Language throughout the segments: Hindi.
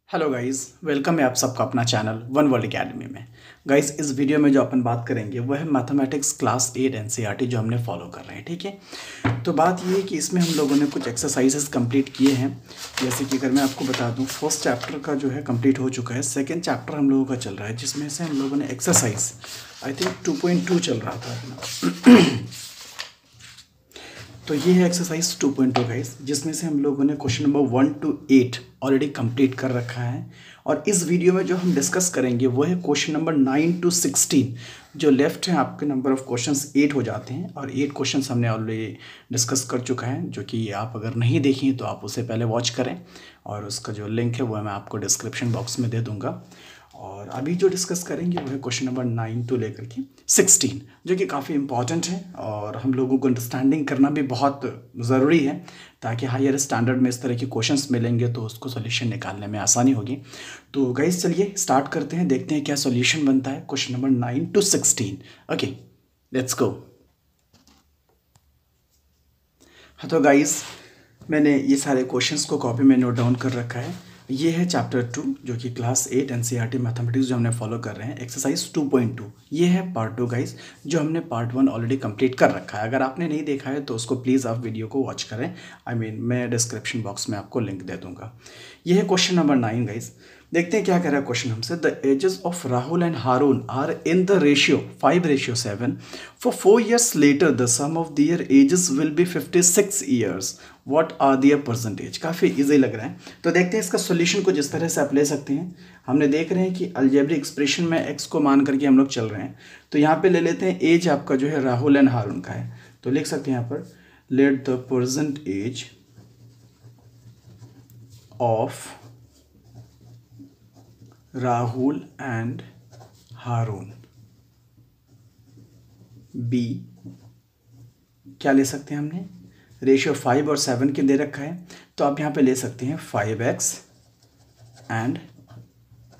हेलो गाइस, वेलकम है आप सबका अपना चैनल वन वर्ल्ड एकेडमी में। गाइस, इस वीडियो में जो अपन बात करेंगे वो है मैथमेटिक्स क्लास 8 एनसीईआरटी जो हमने फॉलो कर रहे हैं। ठीक है, तो बात ये है कि इसमें हम लोगों ने कुछ एक्सरसाइजेस कंप्लीट किए हैं। जैसे कि अगर मैं आपको बता दूं, फर्स्ट चैप्टर का जो है कंप्लीट हो चुका है, सेकेंड चैप्टर हम लोगों का चल रहा है, जिसमें से हम लोगों ने एक्सरसाइज आई थिंक 2.2 चल रहा था अपना। तो ये है एक्सरसाइज 2.2 गाइस, जिसमें से हम लोगों ने question number 1 to 8 already complete कर रखा है। और इस वीडियो में जो हम डिस्कस करेंगे वो है क्वेश्चन नंबर 9 to 16। जो लेफ्ट है आपके नंबर ऑफ क्वेश्चंस 8 हो जाते हैं, और 8 क्वेश्चंस हमने ऑलरेडी डिस्कस कर चुका है, जो कि आप अगर नहीं देखें तो आप उसे पहले वॉच करें, और उसका जो लिंक है वो मैं आपको डिस्क्रिप्शन बॉक्स में दे दूँगा। और अभी जो डिस्कस करेंगे वो है क्वेश्चन नंबर 9 to लेकर के 16, जो कि काफ़ी इंपॉर्टेंट है और हम लोगों को अंडरस्टैंडिंग करना भी बहुत ज़रूरी है, ताकि हायर स्टैंडर्ड में इस तरह के क्वेश्चंस मिलेंगे तो उसको सॉल्यूशन निकालने में आसानी होगी। तो गाइस चलिए स्टार्ट करते हैं, देखते हैं क्या सॉल्यूशन बनता है question number 9 to 16। Okay, let's go. हाँ तो गाइस, मैंने ये सारे क्वेश्चंस को कॉपी में नोट डाउन कर रखा है। ये है चैप्टर 2, जो कि क्लास 8 एनसीईआरटी मैथमेटिक्स जो हमने फॉलो कर रहे हैं, एक्सरसाइज 2.2। ये है पार्ट 2 गाइस, जो हमने पार्ट 1 ऑलरेडी कंप्लीट कर रखा है। अगर आपने नहीं देखा है तो उसको प्लीज़ आप वीडियो को वॉच करें। मैं डिस्क्रिप्शन बॉक्स में आपको लिंक दे दूंगा। ये है क्वेश्चन नंबर 9 गाइस। देखते हैं क्या कह रहा है क्वेश्चन हमसे। The ages of Rahul and Haroon are in the ratio 5:7। For 4 years later the sum of their ages will be 56 years। What are their percentage. काफ़ी इजी लग रहा है। तो देखते हैं इसका सोल्यूशन कुछ इस तरह से आप ले सकते हैं। हमने देख रहे हैं कि अलजेब्रिक एक्सप्रेशन में एक्स को मान करके हम लोग चल रहे हैं, तो यहाँ पे ले लेते हैं एज आपका जो है राहुल एंड हारून का है, तो लिख सकते हैं यहाँ पर let the present age of Rahul and Haroon be, क्या ले सकते हैं हमने, रेशियो 5 और 7 के दे रखा है, तो आप यहाँ पे ले सकते हैं 5x एंड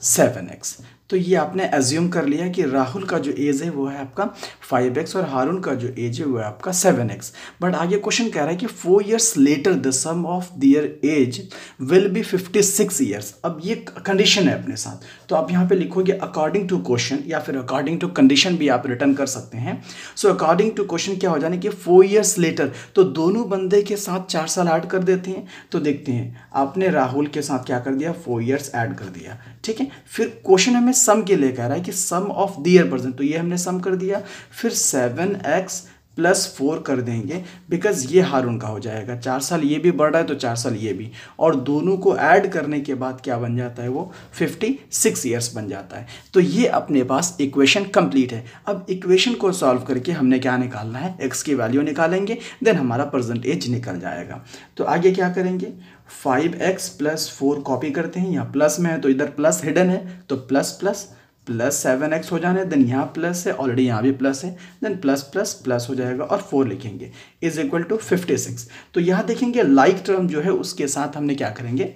7x। तो ये आपने एज्यूम कर लिया कि राहुल का जो एज है वो है आपका 5x और हारून का जो एज है वो है आपका 7x। बट आगे क्वेश्चन कह रहा है कि 4 years later the sum of their age will be 56 years। अब ये कंडीशन है अपने साथ, तो आप यहाँ पे लिखोगे अकॉर्डिंग टू क्वेश्चन, या फिर अकॉर्डिंग टू कंडीशन भी आप रिटर्न कर सकते हैं। सो अकॉर्डिंग टू क्वेश्चन क्या हो जाने कि 4 years लेटर, तो दोनों बंदे के साथ 4 साल ऐड कर देते हैं। तो देखते हैं, आपने राहुल के साथ क्या कर दिया, 4 years ऐड कर दिया। ठीक है, फिर क्वेश्चन हमें सम के लिए कह रहा है कि सम ऑफ दियर पर्सन, तो ये हमने सम कर दिया। फिर 7x प्लस 4 कर देंगे, बिकॉज ये हारून का हो जाएगा, 4 साल ये भी बढ़ रहा है तो 4 साल ये भी, और दोनों को ऐड करने के बाद क्या बन जाता है, वो 56 ईयर्स बन जाता है। तो ये अपने पास इक्वेशन कंप्लीट है। अब इक्वेशन को सॉल्व करके हमने क्या निकालना है, x की वैल्यू निकालेंगे, देन हमारा परसेंटेज निकल जाएगा। तो आगे क्या करेंगे, 5x प्लस 4 कॉपी करते हैं, यहाँ प्लस में है तो इधर प्लस हिडन है, तो प्लस प्लस प्लस 7x हो जाने, देन यहाँ प्लस है, ऑलरेडी यहाँ भी प्लस है, देन प्लस प्लस प्लस हो जाएगा और 4 लिखेंगे इज इक्वल टू 56। तो यहाँ देखेंगे लाइक टर्म जो है उसके साथ हमने क्या करेंगे,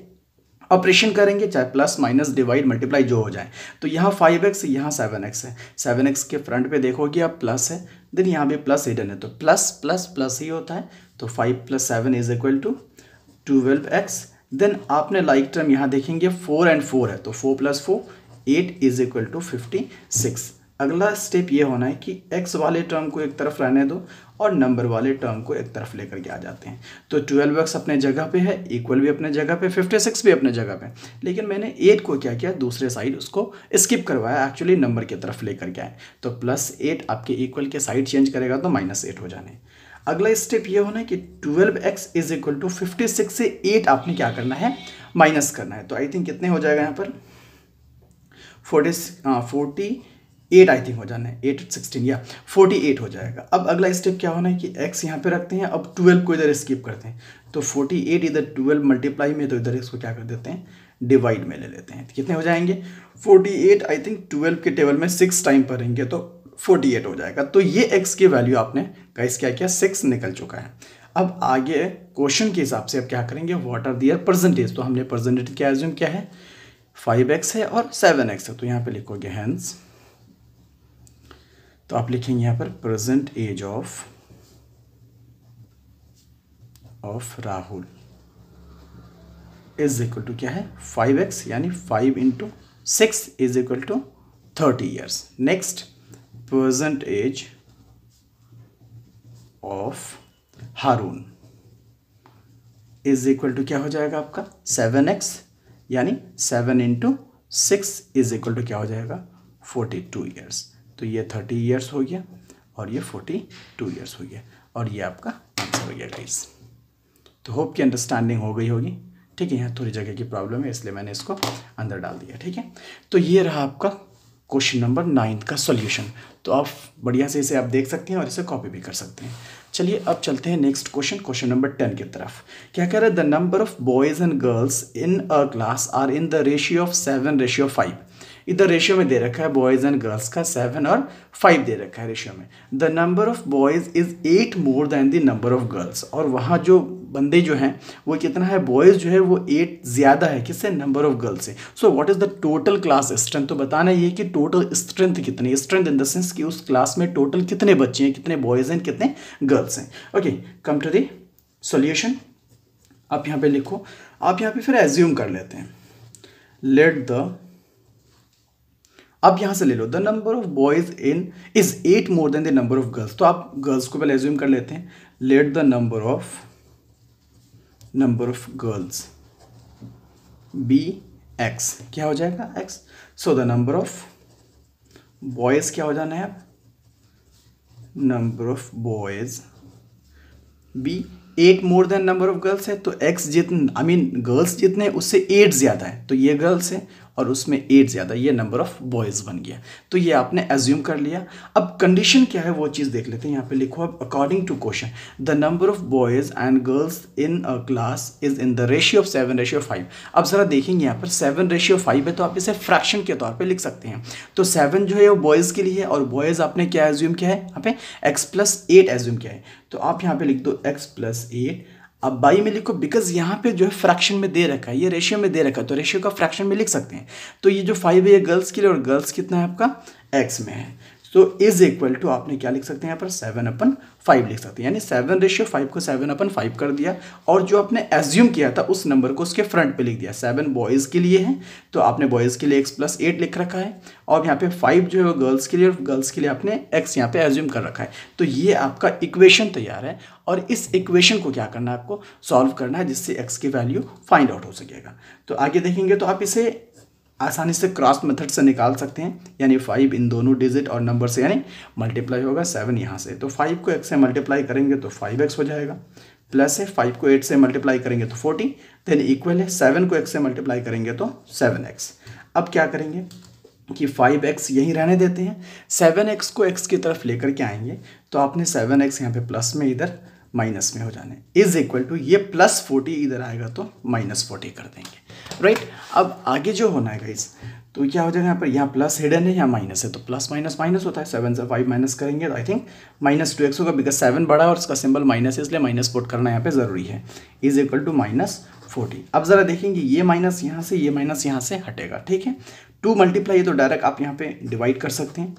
ऑपरेशन करेंगे, चाहे प्लस माइनस डिवाइड मल्टीप्लाई जो हो जाए। तो यहाँ 5x, यहाँ 7x है, 7x के फ्रंट पे देखोगे आप प्लस है, देन यहाँ भी प्लस हिडन है, तो प्लस प्लस प्लस ही होता है। तो 5 + 7 is equal to 12x। Then आपने लाइक टर्म यहाँ देखेंगे 4 and 4 है, तो 4 + 4 8 इज इक्वल टू 56। अगला स्टेप ये होना है कि x वाले टर्म को एक तरफ रहने दो और नंबर वाले टर्म को एक तरफ लेकर के आ जाते हैं। तो 12x अपने जगह पे है, इक्वल भी अपने जगह पे, 56 भी अपने जगह पे, लेकिन मैंने 8 को क्या किया, दूसरे साइड उसको स्किप करवाया, एक्चुअली नंबर की तरफ लेकर के आए। तो +8 आपके इक्वल के साइड चेंज करेगा तो -8 हो जाने। अगला स्टेप ये होना है कि 12x इज इक्वल टू 56 से 8 आपने क्या करना है, माइनस करना है। तो आई थिंक कितने हो जाएगा यहाँ पर 48 आई थिंक हो जाना है, 8 16 या 48 हो जाएगा। अब अगला स्टेप क्या होना है कि x यहाँ पे रखते हैं, अब 12 को इधर स्किप करते हैं, तो 48 इधर 12 मल्टीप्लाई में, तो इधर इसको क्या कर देते हैं, डिवाइड में ले लेते हैं। तो कितने हो जाएंगे 48, आई थिंक 12 के टेबल में 6 टाइम पढ़ेंगे तो 48 हो जाएगा। तो ये x की वैल्यू आपने गाइस क्या किया, 6 निकल चुका है। अब आगे क्वेश्चन के हिसाब से अब क्या करेंगे, व्हाट आर दियर परसेंटेज। तो हमने परसेंटेज क्या एज्यूम किया है, 5x है और 7x है, तो यहाँ पे लिखोगे हेंस, तो आप लिखेंगे यहाँ पर present age of Rahul is equal to क्या है 5x, यानी 5 into 6 is equal to 30 years. Next, present age of Haroon is equal to क्या हो जाएगा आपका 7x, यानी 7 इंटू 6 इज इक्वल टू क्या हो जाएगा 42 ईयर्स। तो ये 30 ईयर्स हो गया और ये 42 ईयर्स हो गया, और ये आपका आंसर हो गया गाइस। तो होप की अंडरस्टैंडिंग हो गई होगी। ठीक है, यहाँ थोड़ी जगह की प्रॉब्लम है इसलिए मैंने इसको अंदर डाल दिया। ठीक है, तो ये रहा आपका क्वेश्चन नंबर 9 का सॉल्यूशन। तो आप बढ़िया से इसे आप देख सकते हैं और इसे कॉपी भी कर सकते हैं। चलिए अब चलते हैं नेक्स्ट क्वेश्चन नंबर 10 की तरफ। क्या कह रहा है, the number of boys and girls in a class are in the ratio of 7:5। इधर रेशियो में दे रखा है बॉयज एंड गर्ल्स का 7 और 5 दे रखा है रेशियो में। The number of boys is 8 more than the number of girls, और वहाँ जो बंदे जो हैं वो कितना है, बॉयज जो है वो 8 ज़्यादा है किससे, नंबर ऑफ गर्ल्स से। सो what is the total class strength, तो बताना ये कि टोटल स्ट्रेंथ कितनी, स्ट्रेंथ इन द सेंस कि उस क्लास में टोटल कितने बच्चे हैं, कितने बॉयज हैं, कितने गर्ल्स हैं। Okay, come to the solution. आप यहाँ पे लिखो, आप यहाँ पे फिर एज्यूम कर लेते हैं, लेट द, अब यहां से ले लो, the number of boys in is 8 more than the number of girls. तो आप गर्ल्स को पहले एज्यूम कर लेते हैं, let the number of girls be x, क्या हो जाएगा x। So the number of boys क्या हो जाना है, अब number of boys be 8 more than number of girls है, तो x जितने गर्ल्स जितने उससे 8 ज़्यादा है, तो ये गर्ल्स है और उसमें 8 ज़्यादा, ये नंबर ऑफ बॉयज़ बन गया। तो ये आपने एज्यूम कर लिया। अब कंडीशन क्या है वो चीज़ देख लेते हैं। यहाँ पे लिखो अब, according to question the number of boys and girls in a class is in the ratio of 7:5। अब ज़रा देखेंगे यहाँ पर 7:5 है, तो आप इसे फ्रैक्शन के तौर पर लिख सकते हैं। तो 7 जो है वो बॉयज़ के लिए है, और बॉयज़ आपने क्या एज्यूम किया है, यहाँ पे x+8 एज्यूम किया है। तो आप यहाँ पे लिख दो x+8। अब बाई में लिखो, बिकॉज यहाँ पे जो है फ्रैक्शन में दे रखा है, ये रेशियो में दे रखा है, तो रेशियो का फ्रैक्शन में लिख सकते हैं। तो ये जो 5 है ये गर्ल्स के लिए, और गर्ल्स कितना है आपका x में है। तो इज इक्वल टू आपने क्या लिख सकते हैं यहाँ पर 7/5 लिख सकते हैं, यानी 7:5 को 7/5 कर दिया, और जो आपने एज्यूम किया था उस नंबर को उसके फ्रंट पे लिख दिया। 7 बॉयज़ के लिए है तो आपने बॉयज़ के लिए x+8 लिख रखा है, और यहाँ पे 5 जो है वो गर्ल्स के लिए, और गर्ल्स के लिए आपने x यहाँ पे एज्यूम कर रखा है। तो ये आपका इक्वेशन तैयार है, और इस इक्वेशन को क्या करना है, आपको सॉल्व करना है, जिससे x की वैल्यू फाइंड आउट हो सकेगा। तो आगे देखेंगे तो आप इसे आसानी से क्रॉस मेथड से निकाल सकते हैं, यानी 5 इन दोनों डिजिट और नंबर से यानी मल्टीप्लाई होगा 7 यहाँ से, तो 5 को x से मल्टीप्लाई करेंगे तो 5x हो जाएगा, प्लस है 5 को 8 से मल्टीप्लाई करेंगे तो 40, देन इक्वल है 7 को x से मल्टीप्लाई करेंगे तो 7x। अब क्या करेंगे कि 5x यहीं रहने देते हैं, 7x को x की तरफ लेकर के आएंगे, तो आपने 7x यहाँ पे प्लस में, इधर माइनस में हो जाने, इज इक्वल टू ये +40 इधर आएगा तो -40 कर देंगे, राइट। अब आगे जो होना है गाइस, तो क्या हो जाएगा यहाँ पर, यहाँ प्लस हिडन है, यहाँ माइनस है, तो प्लस माइनस माइनस होता है, 7 से 5 माइनस करेंगे तो आई थिंक -2x होगा, बिकॉज 7 बड़ा और उसका सिंबल माइनस है, इसलिए माइनस पुट करना यहाँ पे ज़रूरी है, इज इक्वल टू -40। अब ज़रा देखेंगे ये माइनस यहाँ से, ये माइनस यहाँ से हटेगा, ठीक है। 2 मल्टीप्लाई तो डायरेक्ट आप यहाँ पे डिवाइड कर सकते हैं,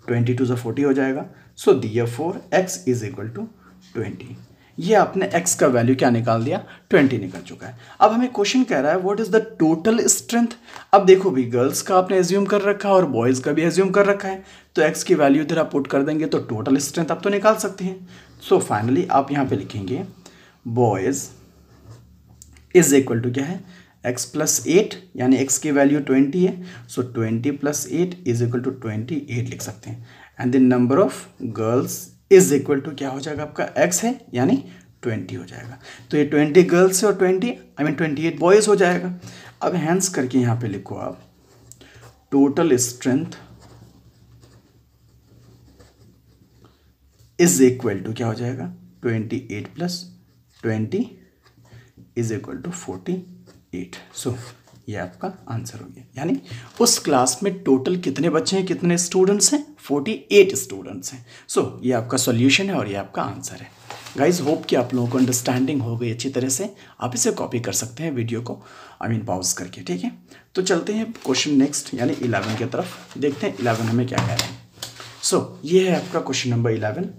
22 से 40 हो जाएगा। So therefore x is equal to 20। ये आपने x का वैल्यू क्या निकाल दिया, 20 निकल चुका है। अब हमें क्वेश्चन कह रहा है what is the total strength. अब देखो भी, गर्ल्स का आपने एज्यूम कर रखा है और बॉयज़ का भी एज्यूम कर रखा है, तो x की वैल्यू इधर आप पुट कर देंगे तो टोटल स्ट्रेंथ आप तो निकाल सकते हैं। सो फाइनली आप यहाँ पे लिखेंगे बॉयज़ इज इक्वल टू क्या है, x+8, यानी x की वैल्यू 20 है, सो 20 + 8 इज इक्वल टू 28 लिख सकते हैं। And the number of girls is equal to क्या हो जाएगा, आपका x है यानी 20 हो जाएगा। तो ये 20 गर्ल्स है और 28 बॉयज़ हो जाएगा। अब हैंस करके यहाँ पे लिखो आप, total strength is equal to क्या हो जाएगा, 28 + 20 इज इक्वल टू 48। सो ये आपका आंसर हो गया, यानी उस क्लास में टोटल कितने बच्चे हैं, कितने स्टूडेंट्स हैं, 48 स्टूडेंट्स हैं। सो ये आपका सॉल्यूशन है और ये आपका आंसर है। गाइज होप कि आप लोगों को अंडरस्टैंडिंग हो गई अच्छी तरह से। आप इसे कॉपी कर सकते हैं वीडियो को, पॉज करके, ठीक है। तो चलते हैं क्वेश्चन नेक्स्ट यानी 11 की तरफ, देखते हैं 11 हमें क्या कह रहे हैं। सो ये है आपका क्वेश्चन नंबर 11।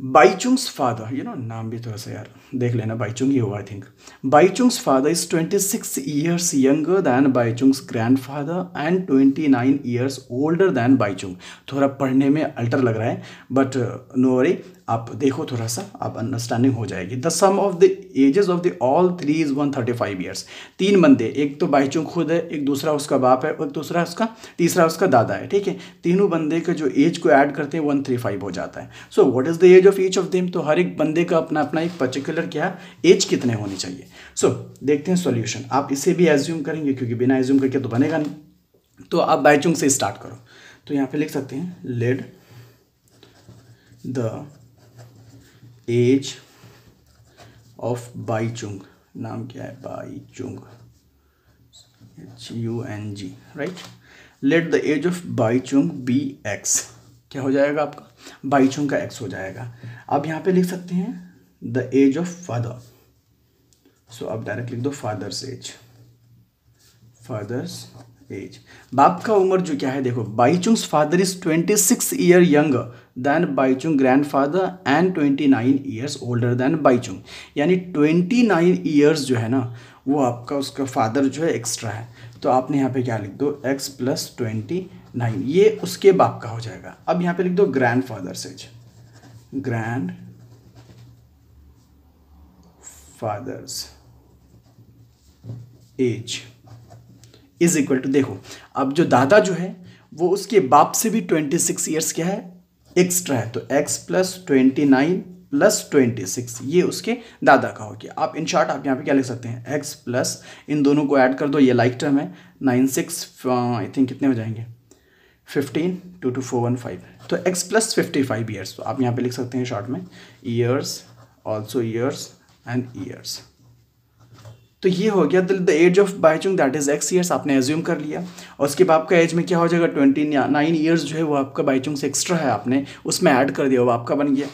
बाईचुंग्स फादर, नाम भी थोड़ा सा यार देख लेना, बाईचुंग ही होगा I think. Baichung's father is 26 years younger than Baichung's grandfather and 29 years older than Baichung. थोड़ा पढ़ने में अल्टर लग रहा है बट नो वरी, आप देखो थोड़ा सा, आप अंडरस्टैंडिंग हो जाएगी। The sum of the ages of the all three is 135 years. तीन बंदे, एक तो बाईचुंग खुद है, एक दूसरा उसका बाप है, और दूसरा उसका तीसरा उसका दादा है, ठीक है। तीनों बंदे का जो एज को ऐड करते हैं 135 हो जाता है। So what is the age of each of them, तो हर एक बंदे का अपना अपना एक पर्टिकुलर क्या एज कितने होनी चाहिए। सो देखते हैं सॉल्यूशन। आप इसे भी एज्यूम करेंगे क्योंकि बिना एज्यूम करके तो बनेगा नहीं। तो आप बाईचुंग से स्टार्ट करो, तो यहाँ पे लिख सकते हैं let the age of Bhaichung, नाम क्या है, Bhaichung, HUNG, right. Let the age of Bhaichung be x, क्या हो जाएगा आपका, बाईचुंग का एक्स हो जाएगा। अब यहाँ पे लिख सकते हैं द एज ऑफ फादर, सो आप डायरेक्ट लिख दो फादर्स एज, फादर्स एज। बाप का उम्र जो क्या है, देखो Baichung's father is 26 year younger than Baichung grand father and 29 years older than Baichung, यानी 29 ईयर्स जो है ना वो आपका उसका फादर जो है एक्स्ट्रा है। तो आपने यहाँ पे क्या लिख दो x + 29, ये उसके बाप का हो जाएगा। अब यहाँ पे लिख दो grandfather's age, grandfather's age is equal to, देखो अब जो दादा जो है वो उसके बाप से भी 26 ईयर्स क्या है एक्स्ट्रा है, तो x + 29 + 26 ये उसके दादा का हो गया। आप इन शॉर्ट आप यहाँ पे क्या लिख सकते हैं, x प्लस इन दोनों को ऐड कर दो, ये लाइक टर्म है, 9 6 आई थिंक कितने हो जाएंगे 15, 2 2 4 1 5, तो x + 55 ईयर्स। तो आप यहाँ पे लिख सकते हैं शॉर्ट में years, also years and years. तो ये हो गया the age of Bhaichung that is x years, आपने एज्यूम कर लिया। और उसके बाप का एज में क्या हो जाएगा 29 ईयर्स जो है वो आपका बाईचुंग से एक्स्ट्रा है, आपने उसमें ऐड कर दिया, वो आपका बन गया।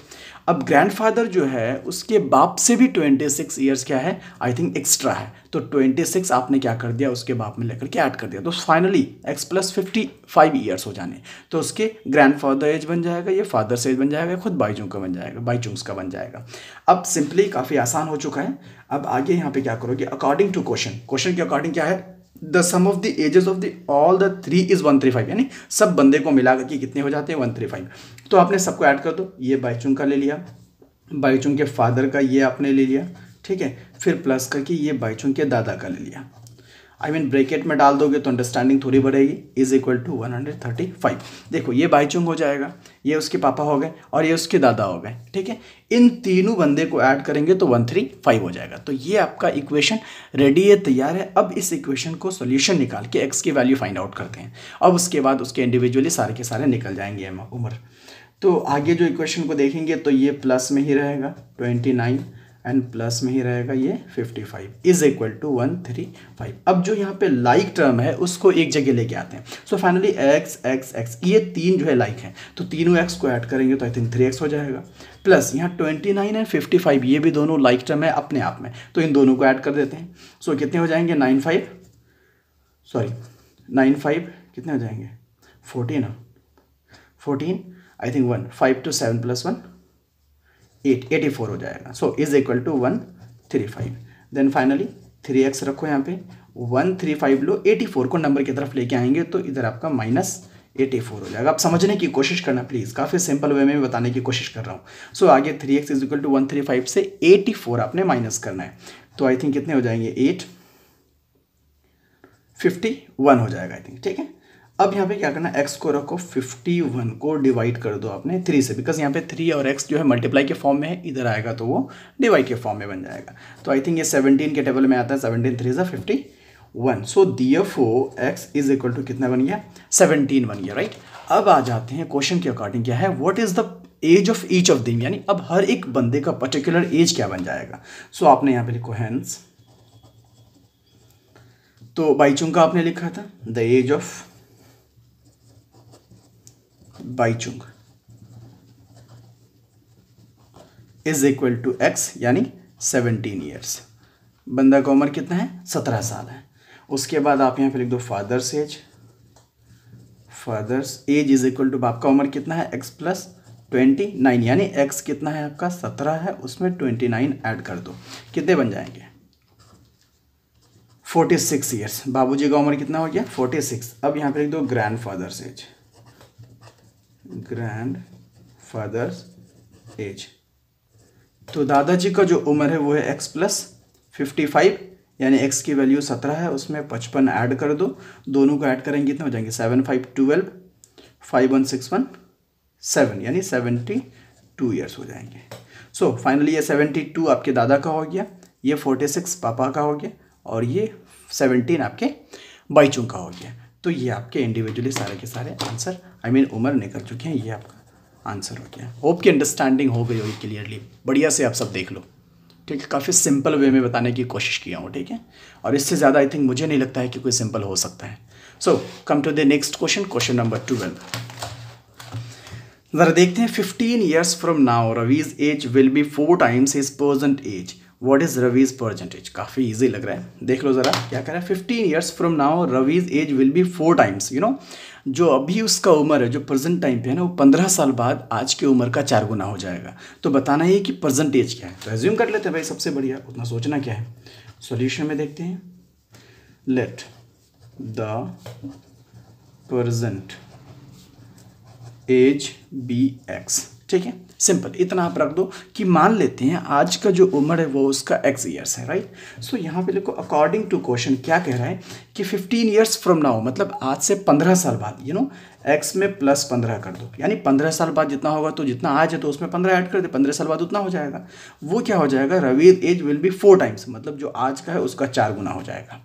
अब ग्रैंडफादर जो है उसके बाप से भी 26 ईयर्स क्या है आई थिंक एक्स्ट्रा है, तो 26 आपने क्या कर दिया उसके बाप में लेकर के ऐड कर दिया, तो फाइनली x + 55 ईयर्स हो जाने, तो उसके ग्रैंडफादर एज बन जाएगा, ये फादर एज बन जाएगा, खुद बाईचुंग का बन जाएगा, बाईचुंग्स का बन जाएगा। अब सिंपली काफ़ी आसान हो चुका है। अब आगे यहाँ पे क्या करोगे, अकॉर्डिंग टू क्वेश्चन के अकॉर्डिंग क्या है, the sum of the ages of the all the three is 135, यानी सब बंदे को मिला करके कितने हो जाते हैं 135। तो आपने सबको ऐड कर दो, ये बाईचुंग का ले लिया, बाईचुंग के फादर का ये आपने ले लिया, ठीक है, फिर प्लस करके ये बाईचुंग के दादा का ले लिया, आई मीन ब्रैकेट में डाल दोगे तो अंडरस्टैंडिंग थोड़ी बढ़ेगी, इज इक्वल टू 135। देखो ये बाईचुंग हो जाएगा, ये उसके पापा हो गए और ये उसके दादा हो गए, ठीक है। इन तीनों बंदे को ऐड करेंगे तो 135 हो जाएगा। तो ये आपका इक्वेशन रेडी है, तैयार है। अब इस इक्वेशन को सोल्यूशन निकाल के एक्स की वैल्यू फाइंड आउट करते हैं। अब उसके बाद उसके इंडिविजुअली सारे के सारे निकल जाएंगे उम्र। तो आगे जो इक्वेशन को देखेंगे तो ये प्लस में ही रहेगा 29 एंड प्लस में ही रहेगा ये 55 इज इक्वल टू 135। अब जो यहाँ पे लाइक टर्म है उसको एक जगह लेके आते हैं। सो फाइनली x x x ये तीन जो है लाइक है, तो तीनों x को ऐड करेंगे तो आई थिंक 3x हो जाएगा, प्लस यहाँ 29 एंड 55 ये भी दोनों लाइक टर्म है अपने आप में, तो इन दोनों को ऐड कर देते हैं। सो कितने हो जाएंगे 95 कितने हो जाएंगे 14 आई थिंक 1 5 to 7 + 1 8 84 हो जाएगा। So is equal to 135। Then finally 3x रखो यहाँ पे, 135 लो, 84 को नंबर की तरफ लेके आएंगे तो इधर आपका -84 हो जाएगा। आप समझने की कोशिश करना प्लीज़, काफ़ी सिंपल वे में बताने की कोशिश कर रहा हूँ। सो आगे 3x इज इक्वल टू 135 से 84 आपने माइनस करना है, तो आई थिंक कितने हो जाएंगे 851 हो जाएगा आई थिंक, ठीक है। अब यहाँ पे क्या करना है, x को रखो 51 को डिवाइड कर दो आपने 3 से, बिकॉज यहाँ पे 3 और x जो है मल्टीप्लाई के फॉर्म में है, इधर आएगा तो वो डिवाइड के फॉर्म में बन जाएगा। तो आई थिंक ये 17 के टेबल में आता है, 17 3 = 51। So therefore x is equal to कितना बन गया 17 बन गया, राइट। अब आ जाते हैं क्वेश्चन के अकॉर्डिंग क्या है, what is the age of each of them, यानी अब हर एक बंदे का पर्टिकुलर एज क्या बन जाएगा। सो आपने यहाँ पे लिखो हैंस, तो बाईचुंग का आपने लिखा था the age of Bhaichung is equal to x यानी 17 ईयर्स। बंदा का उम्र कितना है 17 साल है। उसके बाद आप यहाँ पे लिख दो father's age is equal to बाप का उम्र कितना है x + 29, यानी एक्स कितना है आपका 17 है, उसमें 29 ऐड कर दो, कितने बन जाएंगे 46 ईयर्स। बाबूजी का उम्र कितना हो गया 46। अब यहाँ पे लिख दो grandfather's age, grandfather's as. तो दादाजी का जो उम्र है वो है एक्स प्लस 55, यानी एक्स की वैल्यू 17 है, उसमें 55 ऐड कर दो, दोनों को ऐड करेंगे कितने हो जाएंगे 7 5 12, 5 1 6 1 7, यानी 72 ईयर्स हो जाएंगे। सो फाइनली ये 72 आपके दादा का हो गया, ये 46 पापा का हो गया, और ये 17 आपके बाईचों का हो गया। तो ये आपके इंडिविजुअली सारे के सारे आंसर उम्र निकल चुके हैं, ये आपका आंसर हो गया। होप की अंडरस्टैंडिंग हो गई होगी क्लियरली, बढ़िया से आप सब देख लो, ठीक है। काफ़ी सिंपल वे में बताने की कोशिश किया हूँ, ठीक है, और इससे ज़्यादा आई थिंक मुझे नहीं लगता है कि कोई सिंपल हो सकता है। So come to the next question, question number 12। ज़रा देखते हैं 15 years from now Ravi's age will be 4 times his present age, what is Ravi's percentage. काफ़ी इजी लग रहा है, देख लो ज़रा क्या कह रहा है। 15 years from now Ravi's age will be 4 times, जो अभी उसका उम्र है जो प्रेजेंट टाइम पे है ना, वो 15 साल बाद आज की उम्र का 4 गुना हो जाएगा। तो बताना है कि प्रेजेंट एज क्या है, तो एज्यूम कर लेते हैं भाई, सबसे बढ़िया, उतना सोचना क्या है। सॉल्यूशन में देखते हैं, let the present age be x, ठीक है, सिंपल इतना आप रख दो कि मान लेते हैं आज का जो उम्र है वो उसका एक्स ईयर्स है, राइट। सो यहाँ पे लिखो अकॉर्डिंग टू क्वेश्चन क्या कह रहा है कि 15 ईयर्स फ्रॉम नाउ, मतलब आज से 15 साल बाद, एक्स में प्लस 15 कर दो, यानी 15 साल बाद जितना होगा, तो जितना आज है तो उसमें 15 ऐड कर दे, 15 साल बाद उतना हो जाएगा। वो क्या हो जाएगा, Ravi's age will be 4 times, मतलब जो आज का है उसका 4 गुना हो जाएगा।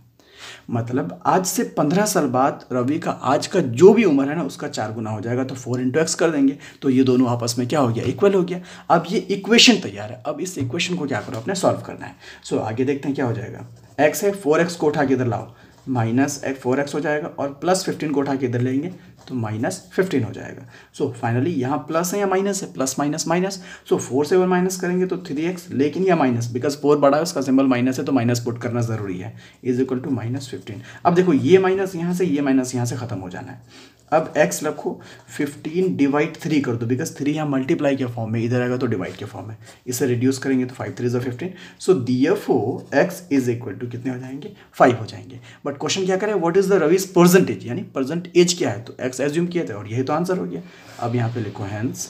मतलब आज से 15 साल बाद रवि का आज का जो भी उम्र है ना उसका 4 गुना हो जाएगा, तो 4 इंटू एक्स कर देंगे, तो ये दोनों आपस में क्या हो गया, इक्वल हो गया। अब ये इक्वेशन तैयार है, अब इस इक्वेशन को क्या करो, अपने सॉल्व करना है। सो आगे देखते हैं क्या हो जाएगा। एक्स है, 4x को उठा के इधर लाओ, माइनस 4x हो जाएगा, और प्लस 15 को उठा के इधर लेंगे तो माइनस 15 हो जाएगा। सो फाइनली यहाँ प्लस है या माइनस है, प्लस माइनस माइनस, सो 4 से 1 माइनस करेंगे तो 3x, लेकिन यह माइनस, बिकॉज 4 बड़ा है उसका सिंबल माइनस है तो माइनस पुट करना ज़रूरी है, इज इक्वल टू -15। अब देखो ये माइनस यहाँ से, ये माइनस यहाँ से ख़त्म हो जाना है। अब x रखो, 15 डिवाइड 3 कर दो, बिकॉज 3 यहाँ मल्टीप्लाई के फॉर्म में, इधर आएगा तो डिवाइड के फॉर्म में, इसे रिड्यूस करेंगे तो 5 3 = 15। So therefore x is equal to कितने हो जाएंगे, 5 हो जाएंगे। बट क्वेश्चन क्या करें, what is the Ravi's percentage, यानी प्रेजेंट एज क्या है, तो x एज्यूम किए थे और यही तो आंसर हो गया। अब यहाँ पे लिखो hence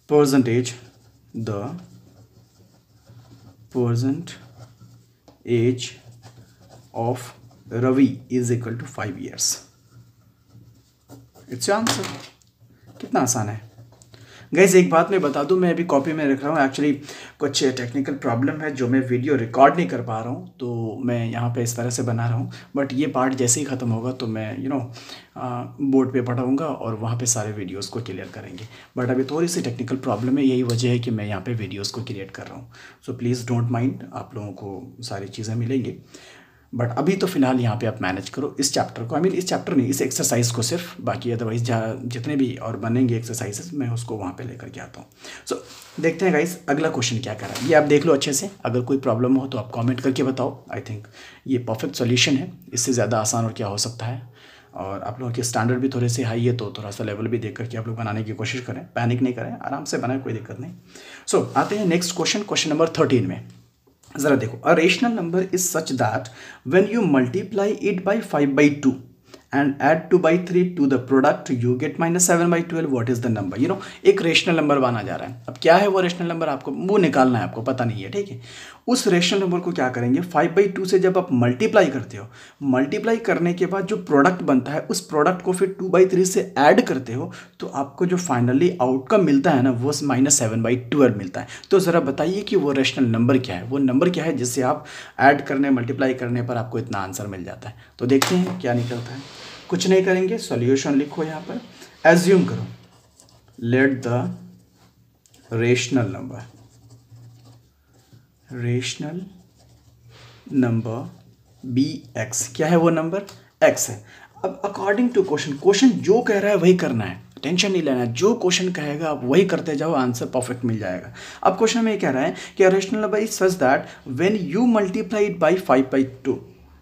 percentage, the present age of Ravi is equal to 5 years. It's answer. कितना आसान है गाइज। एक बात मैं बता दूं, मैं अभी कॉपी में रख रहा हूँ, एक्चुअली कुछ टेक्निकल प्रॉब्लम है जो मैं वीडियो रिकॉर्ड नहीं कर पा रहा हूँ, तो मैं यहाँ पे इस तरह से बना रहा हूँ। बट ये पार्ट जैसे ही ख़त्म होगा तो मैं बोर्ड पे पढ़ाऊँगा और वहाँ पे सारे वीडियोस को क्लियर करेंगे। बट अभी थोड़ी सी टेक्निकल प्रॉब्लम है, यही वजह है कि मैं यहाँ पे वीडियोस को क्रिएट कर रहा हूँ। सो प्लीज़ डोंट माइंड, आप लोगों को सारी चीज़ें मिलेंगी। बट अभी तो फिलहाल यहाँ पे आप मैनेज करो इस चैप्टर को, इस चैप्टर नहीं, इस एक्सरसाइज को सिर्फ, बाकी अदरवाइज जितने भी और बनेंगे एक्सरसाइजेस मैं उसको वहाँ पे लेकर के आता हूँ। सो देखते हैं गाइस अगला क्वेश्चन क्या कर रहा है, ये आप देख लो अच्छे से। अगर कोई प्रॉब्लम हो तो आप कमेंट करके बताओ। आई थिंक ये परफेक्ट सॉल्यूशन है, इससे ज़्यादा आसान और क्या हो सकता है। और आप लोगों के स्टैंडर्ड भी थोड़े से हाई है, तो थोड़ा सा लेवल भी देख करके आप लोग बनाने की कोशिश करें, पैनिक नहीं करें, आराम से बनाए, कोई दिक्कत नहीं। सो आते हैं नेक्स्ट क्वेश्चन, क्वेश्चन नंबर 13 में। ज़रा देखो, a rational number is such that when you multiply it by 5/2 and add 2/3 to the product you get -7/12, what is the number. एक रेशनल नंबर बना जा रहा है। अब क्या है वो रेशनल नंबर, आपको वो निकालना है, आपको पता नहीं है, ठीक है। उस रेशनल नंबर को क्या करेंगे, 5/2 से जब आप मल्टीप्लाई करते हो, मल्टीप्लाई करने के बाद जो प्रोडक्ट बनता है उस प्रोडक्ट को फिर 2/3 से ऐड करते हो, तो आपको जो फाइनली आउटकम मिलता है ना वो -7/12 मिलता है। तो ज़रा बताइए कि वो रेशनल नंबर क्या है, वो नंबर क्या है जिससे आप ऐड करने मल्टीप्लाई करने पर आपको इतना आंसर मिल जाता है। तो देखते हैं क्या निकलता है। कुछ नहीं करेंगे, सॉल्यूशन लिखो यहाँ पर, एज्यूम करो, let the rational number be x. क्या है वो नंबर, एक्स है। अब अकॉर्डिंग टू क्वेश्चन जो कह रहा है वही करना है, टेंशन नहीं लेना है, जो क्वेश्चन कहेगा आप वही करते जाओ, आंसर परफेक्ट मिल जाएगा। अब क्वेश्चन में ये कह रहा है कि rational number is such that when you multiply it by 5/2,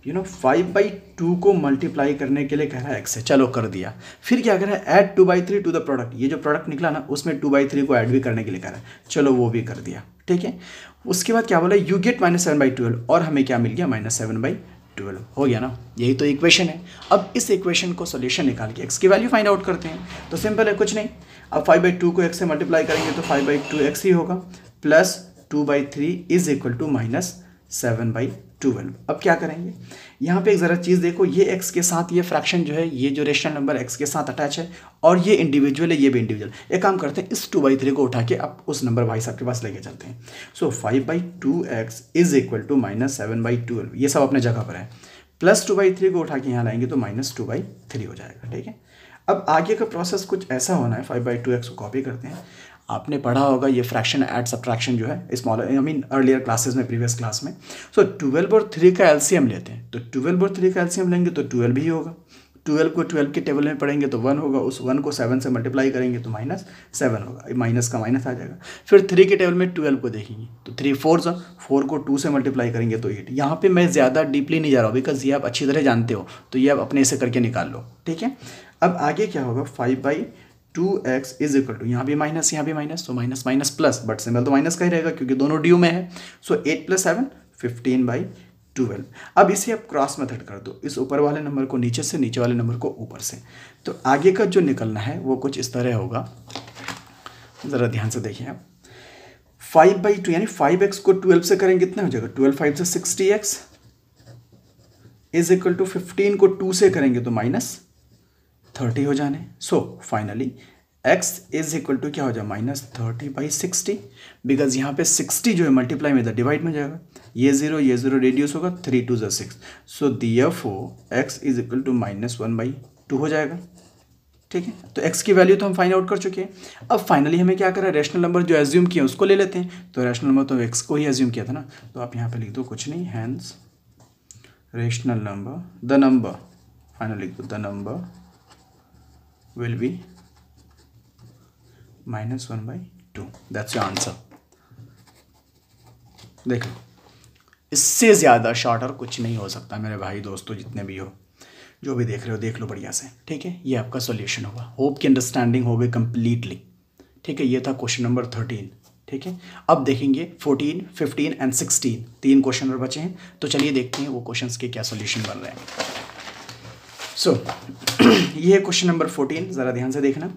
5/2 को मल्टीप्लाई करने के लिए कह रहा है x है, चलो कर दिया। फिर क्या कह रहा है, ऐड 2/3 टू द प्रोडक्ट, ये जो प्रोडक्ट निकला ना उसमें 2/3 को ऐड भी करने के लिए कह रहा है, चलो वो भी कर दिया, ठीक है। उसके बाद क्या बोला, यू गेट -7/12, और हमें क्या मिल गया, -7/12 हो गया ना, यही तो इक्वेशन है। अब इस इक्वेशन को सोल्यूशन निकाल के x की वैल्यू फाइंड आउट करते हैं, तो सिंपल है, कुछ नहीं। अब 5/2 को x से मल्टीप्लाई करेंगे तो 5/2x ही होगा, प्लस 2/3 इज इक्वल टू -7/12। अब क्या करेंगे, यहाँ पे एक ज़रा चीज़ देखो, ये x के साथ ये फ्रैक्शन जो है, ये जो रेशनल नंबर x के साथ अटैच है, और ये इंडिविजुअल है, ये भी इंडिविजुअल। एक काम करते हैं, इस 2/3 को उठा के अब उस नंबर भाई साहब के पास लेके चलते हैं। सो 5/2x इज इक्वल टू -7/12, ये सब अपने जगह पर है, प्लस 2/3 को उठा के यहाँ लाएंगे तो -2/3 हो जाएगा, ठीक है। अब आगे का प्रोसेस कुछ ऐसा होना है, 5/2x को कॉपी करते हैं। आपने पढ़ा होगा ये फ्रैक्शन ऐड सब्ट्रैक्शन जो है स्मॉलर, अर्लियर क्लासेस में, प्रीवियस क्लास में। सो 12 और 3 का एलसीएम लेते हैं, तो 12 और 3 का एलसीएम लेंगे तो 12 ही होगा। 12 को 12 के टेबल में पढ़ेंगे तो 1 होगा, उस 1 को 7 से मल्टीप्लाई करेंगे तो -7 होगा, माइनस का माइनस आ जाएगा। फिर 3 के टेबल में 12 को देखेंगे तो 3 4 4 को 2 से मल्टीप्लाई करेंगे तो 8। यहाँ पे मैं ज़्यादा डीपली नहीं जा रहा हूँ, बिकॉज ये आप अच्छी तरह जानते हो, तो ये आप अपने से करके निकाल लो, ठीक है। अब आगे क्या होगा, 5/2x इज इक्वल टू, यहाँ भी माइनस यहाँ भी माइनस, तो minus minus plus, but symbol तो माइनस का ही रहेगा क्योंकि दोनों ड्यू में है। सो 8 + 7 15/12। अब इसे आप क्रॉस मेथड कर दो, इस ऊपर वाले नंबर को नीचे से, नीचे वाले नंबर को ऊपर से, तो आगे का जो निकलना है वो कुछ इस तरह होगा। ज़रा ध्यान से देखिए आप, 5/2 यानी 5x को 12 से करेंगे कितना हो जाएगा, 12 5 से 60x इज इक्वल टू 15 को 2 से करेंगे तो -30 हो जाने। So finally x is equal to क्या हो जाए, -30/60, बिकॉज यहाँ पे 60 जो है मल्टीप्लाई में था, डिवाइड में जाएगा, ये 0 रेडियस होगा, 3 2 6। So therefore x is equal to -1/2 हो जाएगा, ठीक है। तो x की वैल्यू तो हम फाइंड आउट कर चुके हैं। अब फाइनली हमें क्या करा, रेशनल नंबर जो एज्यूम किया उसको ले लेते हैं, तो रेशनल नंबर तो x को ही एज्यूम किया था ना, तो आप यहाँ पे लिख दो कुछ नहीं, hence rational number, the number, final लिख दो, the number will be -1/2, that's your answer। देख लो, इससे ज़्यादा शॉर्ट और कुछ नहीं हो सकता मेरे भाई दोस्तों, जितने भी हो, जो भी देख रहे हो देख लो बढ़िया से, ठीक है। ये आपका सॉल्यूशन होगा, होप की अंडरस्टैंडिंग हो गई कंप्लीटली, ठीक है। ये था क्वेश्चन नंबर 13, ठीक है। अब देखेंगे 14, 15 एंड 16, 3 क्वेश्चन और बचे हैं, तो चलिए देखते हैं वो क्वेश्चंस के क्या सॉल्यूशन बन रहे हैं। सो ये है क्वेश्चन नंबर 14, ज़रा ध्यान से देखना,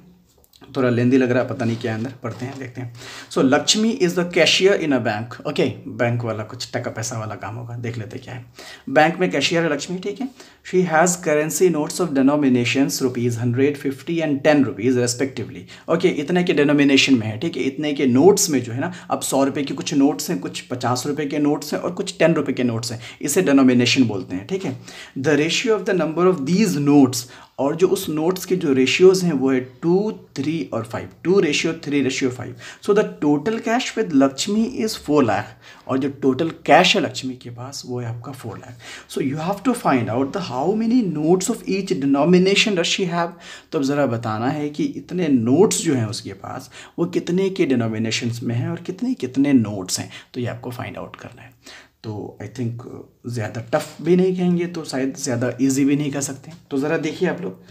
थोड़ा लेंदी लग रहा है, पता नहीं क्या अंदर, पढ़ते हैं देखते हैं। So Lakshmi is the cashier in a bank, okay, bank वाला कुछ टका पैसा वाला काम होगा, देख लेते क्या है। बैंक में कैशियर है लक्ष्मी, ठीक है। She has currency notes of denominations ₹100, 50 and 10 rupees respectively, okay, इतने के डिनोमिनेशन में है, ठीक है। इतने के नोट्स में जो है ना, अब 100 रुपये के कुछ नोट्स हैं, कुछ 50 रुपये के नोट्स हैं और कुछ 10 रुपये के नोट्स हैं, इसे डिनोमिनेशन बोलते हैं, ठीक है। The ratio of the number of these notes, और जो उस नोट्स के जो रेशियोज़ हैं वो है 2, 3 और 5, 2:3:5। So the total cash with Lakshmi is 4 lakh, और जो टोटल कैश है लक्ष्मी के पास वो है आपका 4 lakh. So you have to find out the how many notes of each denomination does she have. तो अब ज़रा बताना है कि इतने नोट्स जो हैं उसके पास वो कितने के डिनोमिनेशंस में हैं और कितने कितने नोट्स हैं, तो ये आपको फाइंड आउट करना है। तो आई थिंक ज़्यादा टफ भी नहीं कहेंगे तो शायद ज़्यादा इजी भी नहीं कह सकते, तो ज़रा देखिए आप लोग,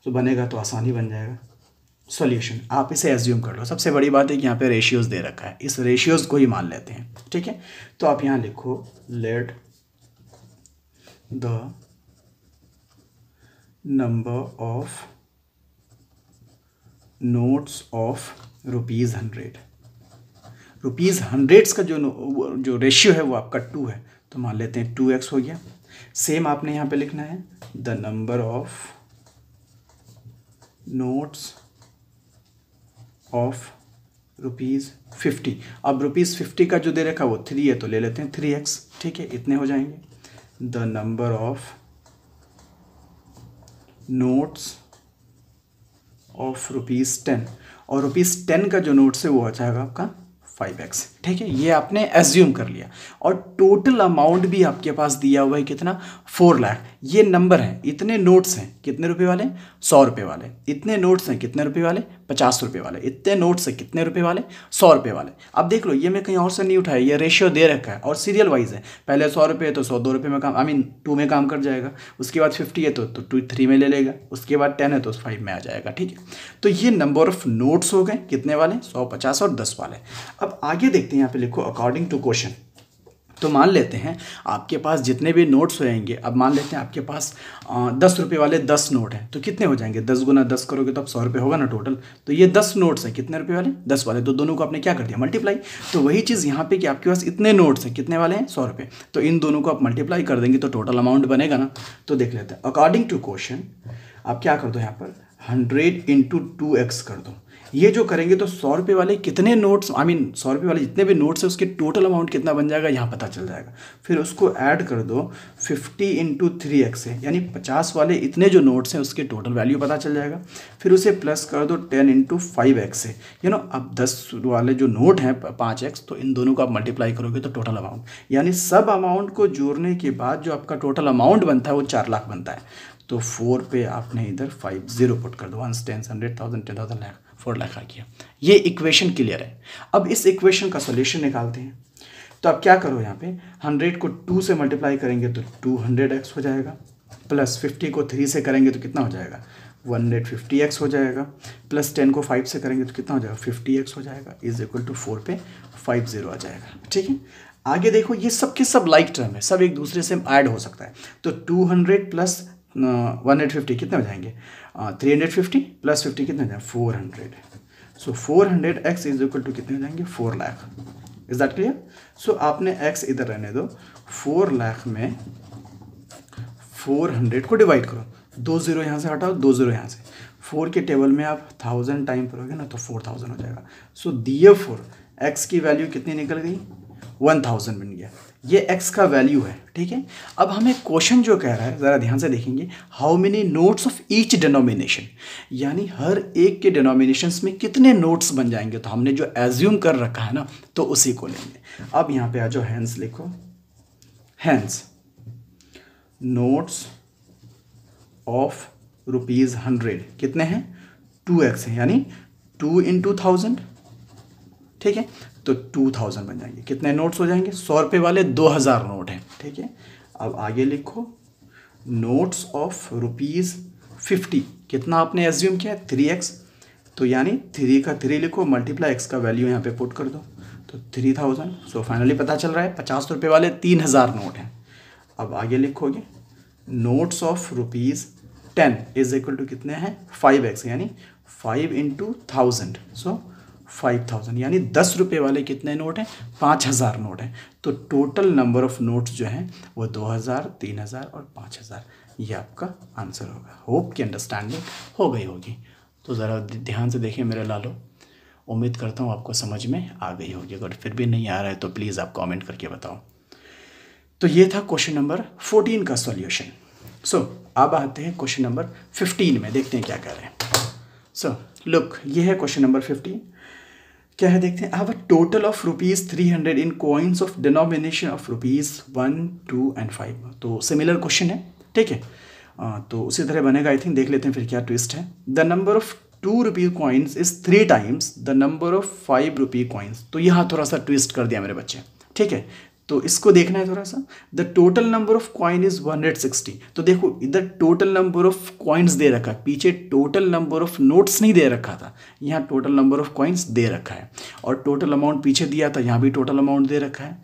तो बनेगा तो आसानी बन जाएगा। सॉल्यूशन आप इसे एज्यूम कर लो, सबसे बड़ी बात है कि यहाँ पे रेशियोज़ दे रखा है, इस रेशियोज़ को ही मान लेते हैं, ठीक है। तो आप यहाँ लिखो, late the number of notes of ₹100, ₹100 का जो रेशियो है वो आपका 2 है, तो मान लेते हैं 2x हो गया। सेम आपने यहाँ पे लिखना है, the number of notes of ₹50। अब ₹50 का जो दे रखा है वो 3 है, तो ले लेते हैं 3x, ठीक है, इतने हो जाएंगे। The number of notes of ₹10, और ₹10 का जो नोट्स है वो हो जाएगा आपका 5x। ठीक है, ये आपने एज्यूम कर लिया। और टोटल अमाउंट भी आपके पास दिया हुआ है कितना, 4 लाख। ये नंबर है, इतने नोट्स हैं कितने रुपए वाले, 100 रुपये वाले। इतने नोट्स हैं कितने रुपए वाले, 50 रुपये वाले। इतने नोट्स हैं कितने रुपए वाले, 100 रुपये वाले। अब देख लो, ये मैं कहीं और से नहीं उठाया, ये रेशियो दे रखा है और सीरियल वाइज है। पहले 100 रुपये तो 100 2 रुपये में काम, आई मीन 2 में काम कर जाएगा। उसके बाद 50 है तो 2 3 में ले लेगा। उसके बाद 10 है तो 5 में आ जाएगा। ठीक है, तो ये नंबर ऑफ नोट्स हो गए कितने वाले, 100, 50 और 10 वाले। अब आगे देखते हैं, यहाँ पे लिखो अकॉर्डिंग टू क्वेश्चन। तो मान लेते हैं आपके पास जितने भी नोट्स होंगे, अब मान लेते हैं आपके पास 10 रुपये वाले 10 नोट हैं, तो कितने हो जाएंगे, 10 गुना 10 करोगे तो अब 100 रुपये होगा ना टोटल। तो ये 10 नोट्स हैं कितने रुपये वाले, 10 वाले। तो दोनों को आपने क्या कर दिया, मल्टीप्लाई। तो वही चीज़ यहाँ पे कि आपके पास इतने नोट्स हैं कितने वाले हैं, 100 रुपये। तो इन दोनों को आप मल्टीप्लाई कर देंगे तो टोटल अमाउंट बनेगा ना। तो देख लेते हैं, अकॉर्डिंग टू क्वेश्चन आप क्या कर दो, यहाँ पर 100 इंटू 2x कर दो। ये जो करेंगे तो 100 रुपये वाले कितने नोट्स, आई मीन 100 रुपये वाले जितने भी नोट्स है उसके टोटल अमाउंट कितना बन जाएगा, यहाँ पता चल जाएगा। फिर उसको ऐड कर दो 50 इंटू 3x से, यानी 50 वाले इतने जो नोट्स हैं उसके टोटल वैल्यू पता चल जाएगा। फिर उसे प्लस कर दो 10 इंटू 5x से, अब 10 वाले जो नोट हैं 5x, तो इन दोनों को आप मल्टीप्लाई करोगे तो टोटल अमाउंट, यानी सब अमाउंट को जोड़ने के बाद जो आपका टोटल अमाउंट बनता है वो 4 लाख बनता है। तो 4 पे आपने इधर 50 पुट कर दो, 1 10 100,000 10,000 लाख, 4 लाख आ गया। ये इक्वेशन क्लियर है। अब इस इक्वेशन का सॉल्यूशन निकालते हैं। तो आप क्या करो, यहाँ पे 100 को 2 से मल्टीप्लाई करेंगे तो 200x हो जाएगा, प्लस 50 को 3 से करेंगे तो कितना हो जाएगा, 150x हो जाएगा, प्लस 10 को 5 से करेंगे तो कितना हो जाएगा, 50x हो जाएगा, इज इक्वल टू 4 पे 50 आ जाएगा। ठीक है, आगे देखो, ये सब के सब लाइक टर्म है, सब एक दूसरे से ऐड हो सकता है। तो 200 प्लस 150 कितने हो जाएंगे, 350 प्लस 50 कितने हो जाएंगे, 400। सो 400x इज इक्वल टू कितने हो जाएंगे, 4 lakh. Is that clear. So आपने x इधर रहने दो, 4 लाख में 400 को डिवाइड करो, 2 0 यहाँ से हटाओ, 2 0 यहाँ से, 4 के टेबल में आप 1000 टाइम करोगे ना तो 4000 हो जाएगा। सो दिए 4 x की वैल्यू कितनी निकल गई, 1000 बन गया। ये x का वैल्यू है। ठीक है, अब हमें क्वेश्चन जो कह रहा है ज़रा ध्यान से देखेंगे, how many notes of each denomination, यानी हर एक के डिनोमिनेशंस में कितने नोट्स बन जाएंगे। तो हमने जो एज्यूम कर रखा है ना, तो उसी को लेंगे। अब यहाँ पे आ जाओ, हैंस लिखो, हैंस नोट्स ऑफ ₹100 कितने हैं, 2x है, यानी 2 इंटू 1000। ठीक है, तो 2000 बन जाएंगे। कितने नोट्स हो जाएंगे, 100 रुपये वाले 2000 नोट हैं। ठीक है, अब आगे लिखो, नोट्स ऑफ ₹50 कितना आपने एज्यूम किया है, 3x। तो यानी 3 का 3 लिखो, मल्टीप्लाई x का वैल्यू यहाँ पे पुट कर दो, तो 3000। सो फाइनली पता चल रहा है 50 रुपये वाले 3000 नोट हैं। अब आगे लिखोगे, notes of ₹10 is equal to कितने हैं, 5x, यानी 5 इंटू 1000। सो 5000, यानी 10 रुपये वाले कितने नोट हैं, 5000 नोट हैं। तो टोटल नंबर ऑफ नोट्स जो हैं वो 2000, 3000 और 5000। ये आपका आंसर होगा। होप की अंडरस्टैंडिंग हो गई होगी। तो ज़रा ध्यान से देखिए मेरे लालो, उम्मीद करता हूँ आपको समझ में आ गई होगी। अगर फिर भी नहीं आ रहा है तो प्लीज़ आप कमेंट करके बताओ। तो ये था क्वेश्चन नंबर 14 का सॉल्यूशन। सो अब आते हैं क्वेश्चन नंबर 15 में, देखते हैं क्या कह रहे हैं। सो लुक, ये है क्वेश्चन नंबर 15। क्या है देखते हैं, have a total of ₹300 in coins of denomination of ₹1, 2 and 5। तो सिमिलर क्वेश्चन है। ठीक है, तो उसी तरह बनेगा आई थिंक। देख लेते हैं फिर क्या ट्विस्ट है। The number of ₹2 coins is 3 times the number of ₹5 coins. तो यहाँ थोड़ा सा ट्विस्ट कर दिया मेरे बच्चे। ठीक है, तो इसको देखना है थोड़ा सा। The total number of coin is 160। तो देखो इधर टोटल नंबर ऑफ कॉइन्स दे रखा है, पीछे टोटल नंबर ऑफ नोट्स नहीं दे रखा था, यहाँ टोटल नंबर ऑफ कॉइन्स दे रखा है। और टोटल अमाउंट पीछे दिया था, यहाँ भी टोटल अमाउंट दे रखा है।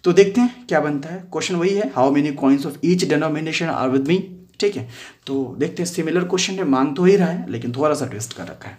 तो देखते हैं क्या बनता है। क्वेश्चन वही है, how many coins of each denomination are with me. ठीक है, तो देखते हैं, सिमिलर क्वेश्चन है, मांग तो ही रहा है लेकिन थोड़ा सा ट्विस्ट कर रखा है।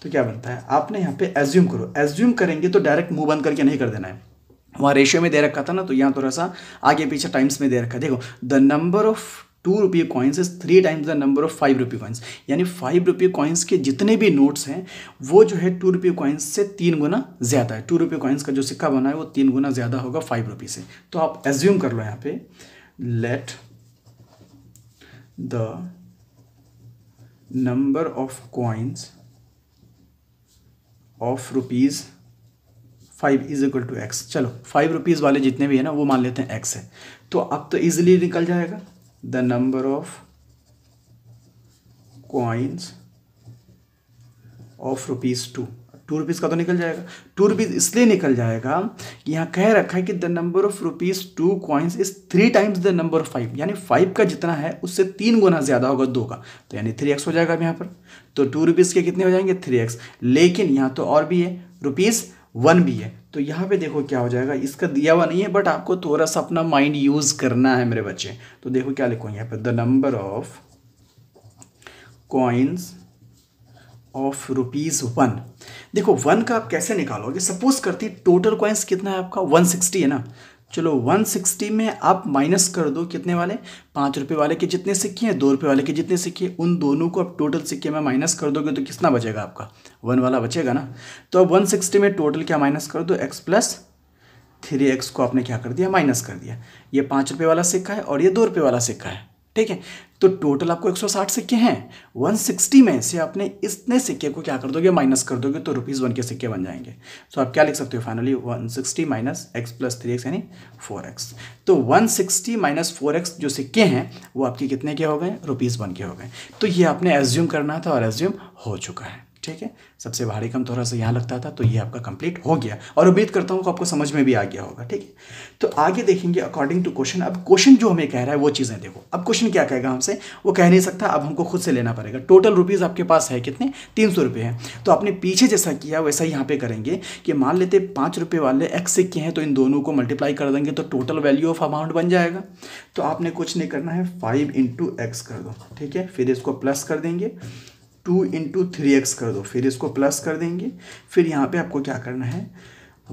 तो क्या बनता है, आपने यहाँ पे एज्यूम करो। एज्यूम करेंगे तो डायरेक्ट मुंह बंद करके नहीं कर देना है, वहाँ रेशियो में दे रखा था ना, तो यहाँ थोड़ा सा आगे पीछे टाइम्स में दे रखा है। देखो, the number of ₹2 coins is 3 times the number of ₹5 coins, यानी ₹5 कॉइन्स के जितने भी नोट्स हैं वो जो है ₹2 कॉइन्स से 3 गुना ज़्यादा है। ₹2 कॉइन्स का जो सिक्का बना है वो 3 गुना ज़्यादा होगा ₹5 से। तो आप एज्यूम कर लो यहाँ पे, let the number of coins of 5 is equal to x. चलो 5 रुपीज़ वाले जितने भी है ना वो मान लेते हैं एक्स है, तो अब तो इजीली निकल जाएगा the number of coins of ₹2। 2 rupees का तो निकल जाएगा। 2 रुपीज़ इसलिए निकल जाएगा कि यहाँ कह रखा है कि the number of ₹2 coins is 3 times the number of 5, यानी 5 का जितना है उससे 3 गुना ज़्यादा होगा 2 का, तो यानी 3x हो जाएगा अब यहाँ पर। तो 2 रुपीज़ के कितने हो जाएंगे 3x, लेकिन यहाँ तो और भी है ₹1 भी है, तो यहाँ पे देखो क्या हो जाएगा, इसका दिया हुआ नहीं है बट आपको थोड़ा सा अपना माइंड यूज़ करना है मेरे बच्चे। तो देखो क्या लिखो यहाँ पर, the number of coins of ₹1। देखो 1 का आप कैसे निकालोगे, सपोज करते हैं टोटल कॉइन्स कितना है आपका 160 है ना, चलो 160 में आप माइनस कर दो कितने वाले, 5 रुपये वाले के जितने सिक्के हैं, 2 रुपये वाले के जितने सिक्के हैं, उन दोनों को आप टोटल सिक्के में माइनस कर दोगे तो कितना बचेगा आपका 1 वाला बचेगा ना। तो अब 160 में टोटल क्या माइनस कर दो, x प्लस 3x को आपने क्या कर दिया माइनस कर दिया। ये 5 रुपये वाला सिक्का है और ये 2 रुपये वाला सिक्का है, ठीक है। तो टोटल आपको 160 सिक्के हैं, 160 में से आपने इतने सिक्के को क्या कर दोगे माइनस कर दोगे तो ₹1 के सिक्के बन जाएंगे। तो आप क्या लिख सकते हो finally 160 minus x plus 3x यानी 4x। तो 160 माइनस 4x जो सिक्के हैं वो आपके कितने के हो गए, ₹1 के हो गए। तो ये आपने एज्यूम करना था और एज्यूम हो चुका है, ठीक है। सबसे भारी कम थोड़ा सा यहाँ लगता था, तो ये आपका कंप्लीट हो गया और उम्मीद करता हूँ कि आपको समझ में भी आ गया होगा, ठीक है। तो आगे देखेंगे अकॉर्डिंग टू क्वेश्चन। अब क्वेश्चन जो हमें कह रहा है वो चीज़ें देखो, अब क्वेश्चन क्या कहेगा हमसे, वो कह नहीं सकता, अब हमको खुद से लेना पड़ेगा। टोटल रुपीज़ आपके पास है कितने, 300 रुपये हैं, तो आपने पीछे जैसा किया वैसा ही यहाँ पे करेंगे कि मान लेते 5 रुपये वाले एक्स सिक्के हैं, तो इन दोनों को मल्टीप्लाई कर देंगे तो टोटल वैल्यू ऑफ अमाउंट बन जाएगा। तो आपने कुछ नहीं करना है, 5 × x कर दो, ठीक है, फिर इसको प्लस कर देंगे, 2 × 3x कर दो, फिर इसको प्लस कर देंगे, फिर यहाँ पे आपको क्या करना है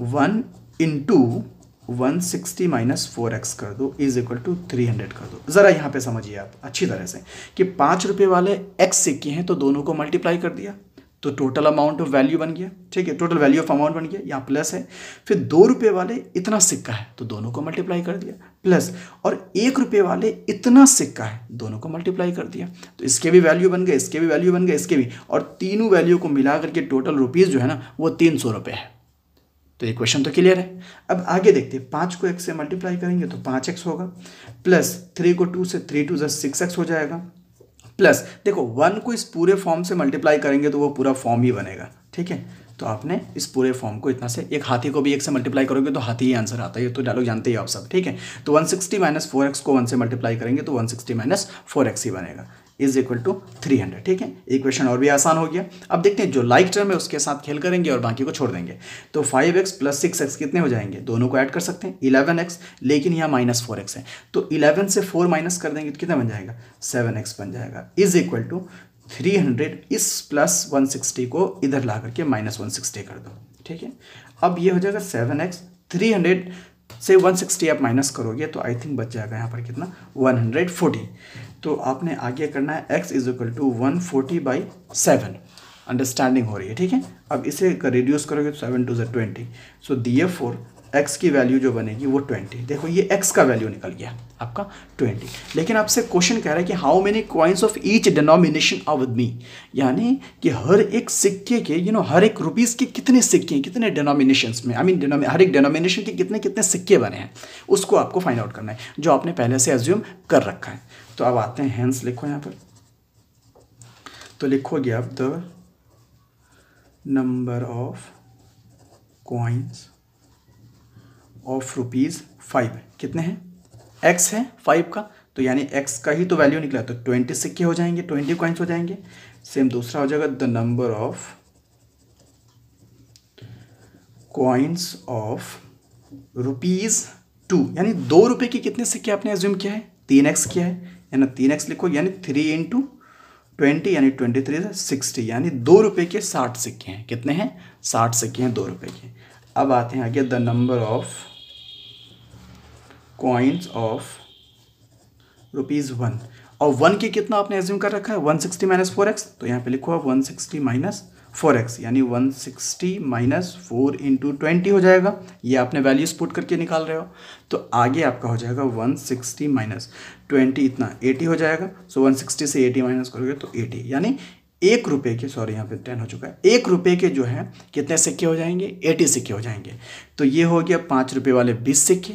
1 × 160 माइनस 4x कर दो इज इक्वल टू 300 कर दो। ज़रा यहाँ पे समझिए आप अच्छी तरह से कि 5 रुपये वाले x सिक्के हैं तो दोनों को मल्टीप्लाई कर दिया तो टोटल अमाउंट ऑफ वैल्यू बन गया, ठीक है, टोटल वैल्यू ऑफ अमाउंट बन गया, यहाँ प्लस है। फिर 2 रुपये वाले इतना सिक्का है तो दोनों को मल्टीप्लाई कर दिया प्लस, और 1 रुपये वाले इतना सिक्का है दोनों को मल्टीप्लाई कर दिया, तो इसके भी वैल्यू बन गए, इसके भी वैल्यू बन गए, इसके भी, और तीनों वैल्यू को मिला करके टोटल रुपीज़ जो है ना वो 300 रुपये है। तो ये क्वेश्चन तो क्लियर है। अब आगे देखते हैं, 5 को x से मल्टीप्लाई करेंगे तो 5x होगा, प्लस 3 को 2 से 3 × 2 = 6x हो जाएगा, प्लस देखो 1 को इस पूरे फॉर्म से मल्टीप्लाई करेंगे तो वो पूरा फॉर्म ही बनेगा, ठीक है। तो आपने इस पूरे फॉर्म को इतना से, एक हाथी को भी 1 से मल्टीप्लाई करोगे तो हाथी ही आंसर आता है, ये तो डायलॉग जानते ही आप सब, ठीक है। तो 160 माइनस 4x को 1 से मल्टीप्लाई करेंगे तो 160 माइनस 4x ही बनेगा इज इक्वल टू 300, ठीक है। एक क्वेश्चन और भी आसान हो गया। अब देखते हैं जो लाइक टर्म है उसके साथ खेल करेंगे और बाकी को छोड़ देंगे। तो 5x प्लस 6x कितने हो जाएंगे, दोनों को ऐड कर सकते हैं 11x, लेकिन यहाँ माइनस 4x है तो 11 से 4 माइनस कर देंगे तो कितना बन जाएगा 7x बन जाएगा इज इक्वल टू 300। इस प्लस 160 को इधर ला करके माइनस 160 कर दो, ठीक है। अब ये हो जाएगा 7x, 300 से 160 आप माइनस करोगे तो आई थिंक बच जाएगा यहाँ पर कितना 140। तो आपने आगे करना है x is equal to 140/7, understanding हो रही है, ठीक है। अब इसे रिड्यूस करोगे तो 7 × 2 = 20, सो therefore x की वैल्यू जो बनेगी वो 20। देखो ये x का वैल्यू निकल गया आपका 20, लेकिन आपसे क्वेश्चन कह रहा है कि how many coins of each denomination are with me, यानी कि हर एक सिक्के के हर एक रुपीज़ के कितने सिक्के हैं, कितने डिनोमिनेशंस में, हर एक डिनोमिनेशन के कितने कितने सिक्के बने हैं उसको आपको फाइंड आउट करना है, जो आपने पहले से एज्यूम कर रखा है। तो अब आते हैं हेंस, लिखो यहाँ पर, तो लिखोगे आप the number of coins of ₹5 कितने हैं, x है 5 का, तो यानी x का ही तो वैल्यू निकला, तो 20 सिक्के हो जाएंगे, 20 कॉइन्स हो जाएंगे। सेम दूसरा हो जाएगा the number of coins of ₹2, यानी 2 रुपये के कितने सिक्के आपने एज्यूम किया है, 3x किया है, यानी 3x लिखो, यानी 3 × 20 यानी 23 = 60, यानी 2 रुपये के 60 सिक्के हैं। कितने हैं, 60 सिक्के हैं 2 रुपये के। अब आते हैं आगे, the number of coins of ₹1, और 1 के कितना आपने एज्यूम कर रखा है 160 माइनस 4x, तो यहाँ पे लिखो आप 160 माइनस 4x, यानी 160 माइनस 4 × 20 हो जाएगा। ये आपने वैल्यूज पुट करके निकाल रहे हो, तो आगे आपका हो जाएगा 160 माइनस 20 इतना 80 हो जाएगा। सो 160 से 80 माइनस करोगे तो 80, यानी 1 रुपये के, सॉरी यहाँ पे 10 हो चुका है, 1 रुपये के जो है कितने सिक्के हो जाएंगे, 80 सिक्के हो जाएंगे। तो ये हो गया 5 रुपये वाले 20 सिक्के,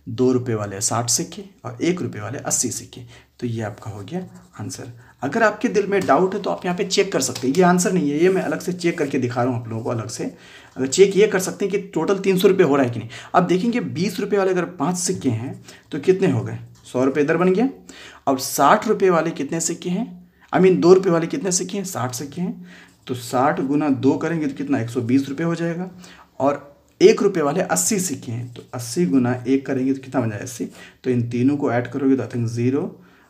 2 रुपये वाले 60 सिक्के और 1 रुपये वाले 80 सिक्के। तो ये आपका हो गया आंसर। अगर आपके दिल में डाउट है तो आप यहाँ पे चेक कर सकते हैं, ये आंसर नहीं है, ये मैं अलग से चेक करके दिखा रहा हूँ आप लोगों को अलग से। अगर चेक ये कर सकते हैं कि टोटल 300 रुपये हो रहा है कि नहीं। अब देखेंगे 20 रुपये वाले अगर 5 सिक्के हैं तो कितने हो गए, 100 रुपये इधर बन गया। अब 60 रुपये वाले कितने सिक्के हैं, 2 रुपये वाले कितने सिक्के हैं, 60 सिक्के हैं। तो 60 गुना 2 करेंगे तो कितना, 120 रुपये हो जाएगा। और 1 रुपये वाले 80 सिक्के हैं, तो 80 गुना 1 करेंगे तो कितना बन जाएगा, 80। तो इन तीनों को ऐड करोगे तो आई थिंक 0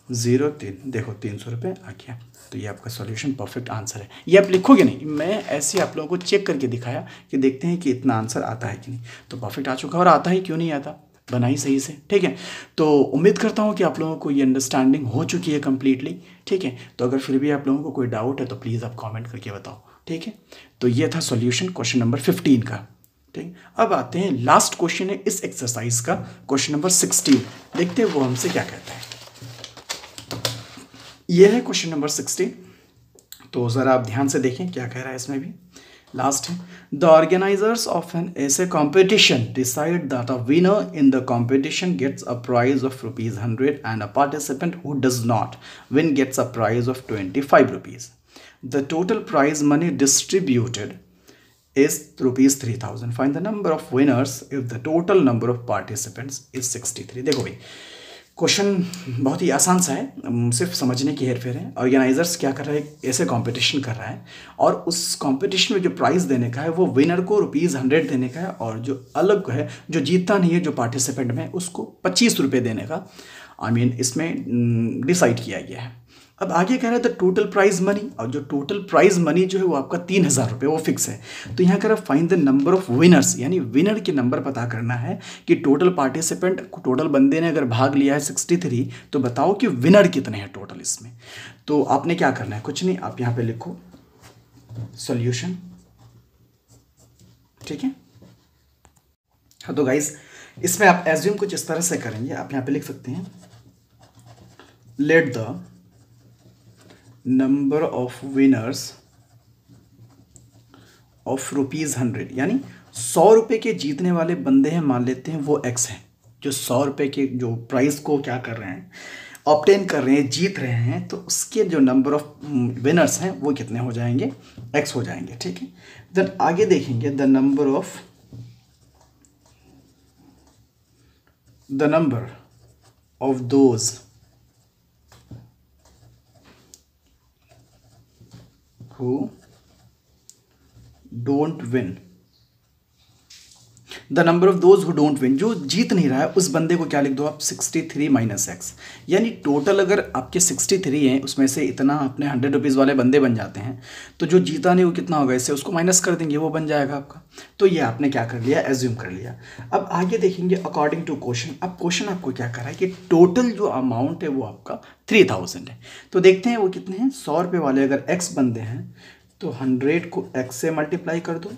0 3, देखो 300 रुपये आ गया। तो ये आपका सॉल्यूशन परफेक्ट आंसर है। ये आप लिखोगे नहीं, मैं ऐसे आप लोगों को चेक करके दिखाया कि देखते हैं कि इतना आंसर आता है कि नहीं। तो परफेक्ट आ चुका, और आता ही क्यों नहीं आता, बनाई सही से, ठीक है। तो उम्मीद करता हूँ कि आप लोगों को ये अंडरस्टैंडिंग हो चुकी है कम्प्लीटली, ठीक है। तो अगर फिर भी आप लोगों को कोई डाउट है तो प्लीज़ आप कमेंट करके बताओ, ठीक है। तो ये था सॉल्यूशन क्वेश्चन नंबर 15 का, ठीक। अब आते हैं लास्ट क्वेश्चन है इस एक्सरसाइज का, क्वेश्चन नंबर 16। देखते हैं वो हमसे क्या कहता है। ये है क्वेश्चन नंबर 16। तो ज़रा आप ध्यान से देखें क्या कह रहा है इसमें भी, लास्ट है। The organisers of an essay competition decide that a winner in the competition gets a prize of ₹100 and a participant who does not win gets a prize of ₹25। The total prize money distributed is ₹3,000. Find the number of winners if the total number of participants is 63. देखो भाई, क्वेश्चन बहुत ही आसान सा है, सिर्फ समझने की हेरफेर है। ऑर्गेनाइजर्स क्या कर रहा है, ऐसे कंपटीशन कर रहा है और उस कंपटीशन में जो प्राइस देने का है वो विनर को ₹100 देने का है, और जो अलग है, जो जीतता नहीं है, जो पार्टिसिपेंट में, उसको 25 रुपये देने का इसमें डिसाइड किया गया है। अब आगे कह रहा है द टोटल प्राइज मनी, और जो टोटल प्राइज मनी जो है वो आपका 3,000 रुपये, वो फिक्स है। तो यहाँ कह रहा है find the number of winners, यानी विनर के नंबर पता करना है कि टोटल पार्टिसिपेंट, टोटल बंदे ने अगर भाग लिया है 63, तो बताओ कि विनर कितने हैं टोटल इसमें। तो आपने क्या करना है, कुछ नहीं, आप यहाँ पे लिखो सॉल्यूशन, ठीक है। हाँ, तो गाइस इसमें आप एज्यूम कुछ इस तरह से करेंगे, आप यहाँ पे लिख सकते हैं let the number of winners of ₹100, यानी 100 रुपये के जीतने वाले बंदे हैं, मान लेते हैं वो X हैं, जो 100 रुपये के जो प्राइस को क्या कर रहे हैं, ऑब्टेन कर रहे हैं, जीत रहे हैं, तो उसके जो नंबर ऑफ विनर्स हैं वो कितने हो जाएंगे, X हो जाएंगे, ठीक है। देन आगे देखेंगे the number of those who don't win, the number of those who don't win, जो जीत नहीं रहा है उस बंदे को क्या लिख दो आप, 63 - X, यानी टोटल अगर आपके 63 हैं, उसमें से इतना अपने 100 रुपीज़ वाले बंदे बन जाते हैं, तो जो जीता नहीं वो कितना होगा, इससे उसको माइनस कर देंगे, वो बन जाएगा आपका। तो ये आपने क्या कर लिया, एज्यूम कर लिया। अब आगे देखेंगे अकॉर्डिंग टू क्वेश्चन। अब क्वेश्चन आपको क्या कर रहा है कि टोटल जो अमाउंट है वो आपका 3,000 है। तो देखते हैं वो कितने हैं, 100 रुपये वाले अगर X बंदे हैं तो 100 को X से मल्टीप्लाई कर दो,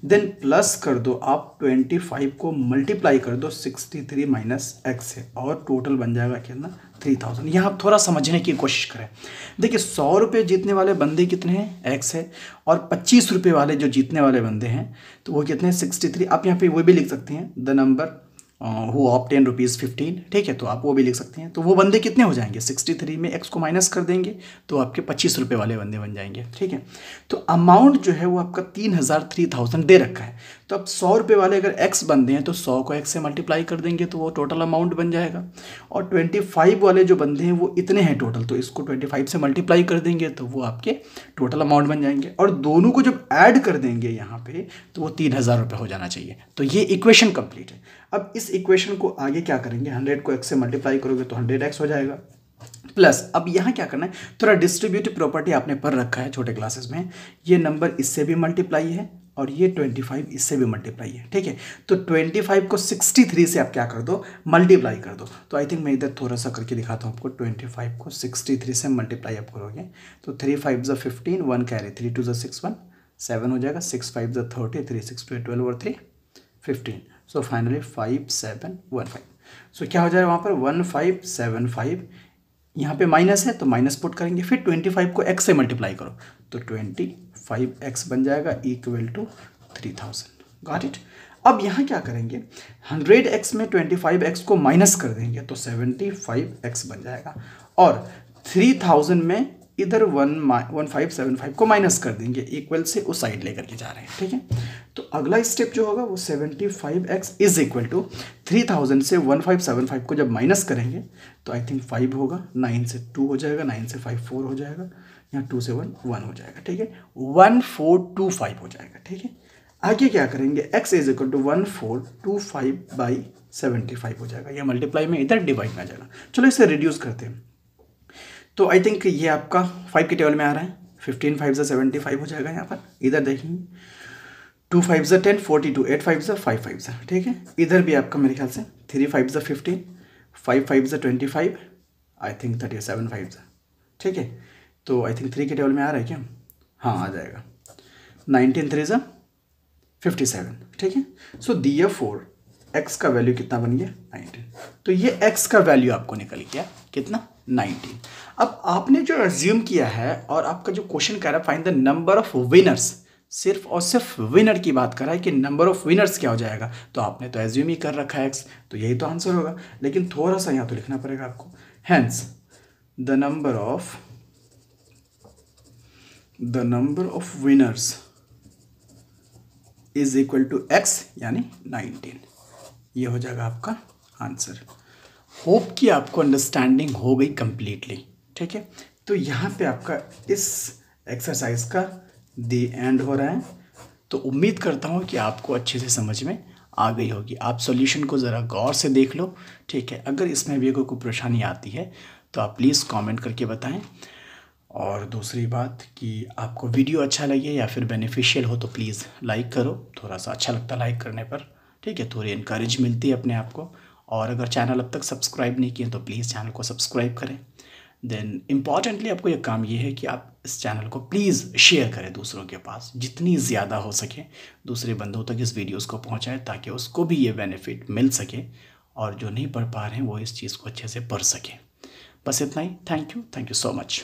देन प्लस कर दो आप 25 को मल्टीप्लाई कर दो 63 - X से, और टोटल बन जाएगा कितना, 3,000। यहाँ आप थोड़ा समझने की कोशिश करें। देखिए 100 रुपये जीतने वाले बंदे कितने हैं, X है, और 25 रुपये वाले जो जीतने वाले बंदे हैं तो वो कितने हैं, 63। आप यहाँ पे वो भी लिख सकते हैं द नंबर हु ऑब्टेन ₹15, ठीक है, तो आप वो भी लिख सकते हैं। तो वो बंदे कितने हो जाएंगे, 63 में X को माइनस कर देंगे तो आपके 25 रुपये वाले बंदे बन जाएंगे, ठीक है। तो अमाउंट जो है वो आपका 3,000 दे रखा है। तो अब 100 रुपये वाले अगर X बंदे हैं तो 100 को X से मल्टीप्लाई कर देंगे तो वो टोटल अमाउंट बन जाएगा, और 25 वाले जो बंदे हैं वो इतने हैं टोटल, तो इसको 25 से मल्टीप्लाई कर देंगे तो वो आपके टोटल अमाउंट बन जाएंगे, और दोनों को जब ऐड कर देंगे यहाँ पे तो वो 3,000 रुपये हो जाना चाहिए। तो ये इक्वेशन कंप्लीट है। अब इस इक्वेशन को आगे क्या करेंगे, 100 को X से मल्टीप्लाई करोगे तो 100X हो जाएगा, प्लस अब यहाँ क्या करना है, थोड़ा डिस्ट्रीब्यूटिव प्रॉपर्टी आपने पढ़ रखा है छोटे क्लासेस में, ये नंबर इससे भी मल्टीप्लाई है और ये 25 इससे भी मल्टीप्लाई है, ठीक है। तो 25 को 63 से आप क्या कर दो, मल्टीप्लाई कर दो। तो आई थिंक मैं इधर थोड़ा सा करके दिखाता हूँ आपको। 25 को 63 से मल्टीप्लाई आप करोगे तो 3 × 5 = 15, 1 कैरी, 3 × 2 = 6, 1 7 हो जाएगा, 6 × 5 = 30, 3 × 6 = 12 और 3 15। So finally 5715। सो क्या हो जाएगा वहाँ पर 1575, यहाँ पे माइनस है तो माइनस पुट करेंगे, फिर 25 को X से मल्टीप्लाई करो तो 25x बन जाएगा इक्वल टू 3000। Got it. अब यहाँ क्या करेंगे, 100x में 25x को माइनस कर देंगे तो 75x बन जाएगा, और 3000 में इधर 1575 को माइनस कर देंगे, इक्वल से उस साइड लेकर के जा रहे हैं। ठीक है, तो अगला स्टेप जो होगा वो 75x इज इक्वल टू 3000 से 1575 को जब माइनस करेंगे तो आई थिंक 5 होगा, 9 से 2 हो जाएगा, 9 से 5 4 हो जाएगा, यहाँ 2 से 1 1 हो जाएगा। ठीक है, 1425 हो जाएगा। ठीक है, आगे क्या करेंगे, x इज इक्वल टू 1425/75 हो जाएगा, ये मल्टीप्लाई में इधर डिवाइड में आ जाएगा। चलो इसे रिड्यूस करते हैं, तो आई थिंक ये आपका 5 के टेबल में आ रहा है, 15 5 से 75 हो जाएगा। यहाँ पर इधर देखेंगे 2 5 से 10 42, 8 5 से 5 5 से। ठीक है, इधर भी आपका मेरे ख्याल से 3 5 से 15, 5 5 से 25, आई थिंक 37 5 से। ठीक है, तो आई थिंक 3 के टेबल में आ रहा है क्या, हाँ आ जाएगा, 19 3 से 57। ठीक है, सो therefore x का वैल्यू कितना बन गया, 19। तो ये x का वैल्यू आपको निकल गया कितना, 19। अब आपने जो एज्यूम किया है और आपका जो क्वेश्चन कह रहा है find the number of winners, सिर्फ और सिर्फ विनर की बात कर रहा है कि नंबर ऑफ विनर्स क्या हो जाएगा, तो आपने तो एज्यूम ही कर रखा है x, तो यही तो आंसर होगा। लेकिन थोड़ा सा यहाँ तो लिखना पड़ेगा आपको, hence the number of winners is equal to x यानी 19, ये हो जाएगा आपका आंसर। होप कि आपको अंडरस्टैंडिंग हो गई कंप्लीटली। ठीक है, तो यहाँ पे आपका इस एक्सरसाइज का दी एंड हो रहा है, तो उम्मीद करता हूँ कि आपको अच्छे से समझ में आ गई होगी। आप सॉल्यूशन को ज़रा गौर से देख लो। ठीक है, अगर इसमें भी कोई परेशानी आती है तो आप प्लीज़ कमेंट करके बताएं। और दूसरी बात कि आपको वीडियो अच्छा लगे या फिर बेनिफिशियल हो तो प्लीज़ लाइक करो, थोड़ा सा अच्छा लगता है लाइक करने पर। ठीक है, थोड़ी इनकरेज मिलती है अपने आप को। और अगर चैनल अब तक सब्सक्राइब नहीं किए तो प्लीज़ चैनल को सब्सक्राइब करें। देन इम्पॉर्टेंटली आपको ये काम ये है कि आप इस चैनल को प्लीज़ शेयर करें दूसरों के पास, जितनी ज़्यादा हो सके दूसरे बंदों तक इस वीडियोज़ को पहुँचाएँ, ताकि उसको भी ये बेनिफिट मिल सके और जो नहीं पढ़ पा रहे हैं वो इस चीज़ को अच्छे से पढ़ सकें। बस इतना ही। Thank you so much.